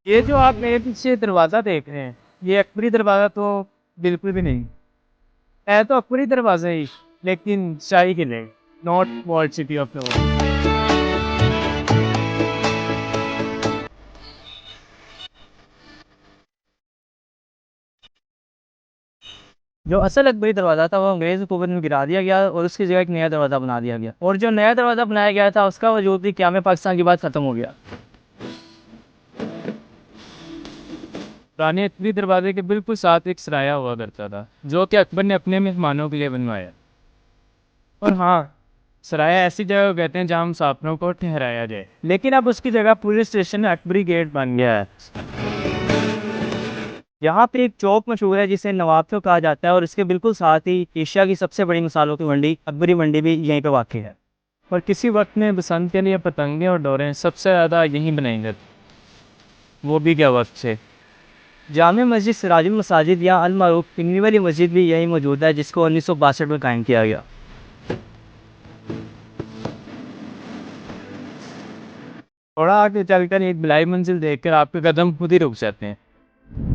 ये जो आप मेरे पीछे दरवाज़ा देख रहे हैं, ये अकबरी दरवाज़ा तो बिल्कुल भी नहीं। है तो अकबरी दरवाज़ा ही, लेकिन शाही किले, not walled city of Lahore. जो असल अकबरी दरवाज़ा था वो अंग्रेज़ हुकूमत में गिरा दिया गया और उसकी जगह एक नया दरवाज़ा बना दिया गया, और जो नया दरवाज़ा बनाया गया था उसका वजूद भी क़याम पाकिस्तान के बाद ख़त्म हो गया। पुराने अकबरी दरवाजे के बिल्कुल साथ एक सराया हुआ करता था, जो कि अकबर ने अपने मेहमानों के लिए बनवाया। और हाँ, सराया ऐसी जगह को कहते हैं जहाँ मुसाफिरों को ठहराया जाए, लेकिन अब उसकी जगह पुलिस स्टेशन अकबरी गेट बन गया है। यहाँ पे एक चौक मशहूर है जिसे नवाब चौक कहा जाता है, और इसके बिल्कुल साथ ही एशिया की सबसे बड़ी मसालों की मंडी अकबरी मंडी भी यहीं पे वाक़ है। और किसी वक्त में बसंत के लिए पतंगे और डोरें सबसे ज़्यादा यहीं बनाई जाती, वो भी क्या वक्त से। जामे मस्जिद सिराजुल मसाजिद या अल मारूफ पिंगली वाली मस्जिद भी यहीं मौजूद है, जिसको 1962 में कायम किया गया। थोड़ा आगे चलकर एक बिलाई मंजिल देखकर आपके कदम खुद ही रुक जाते हैं।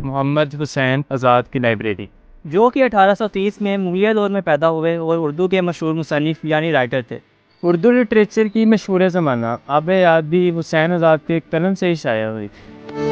मोहम्मद हुसैन आज़ाद की लाइब्रेरी, जो कि 1830 में मुगलिया दौर में पैदा हुए और उर्दू के मशहूर मुसन्निफ़ यानी राइटर थे। उर्दू लिटरेचर की मशहूर ज़माना आब याद भी हुसैन आज़ाद के कलम से ही शाया हुई।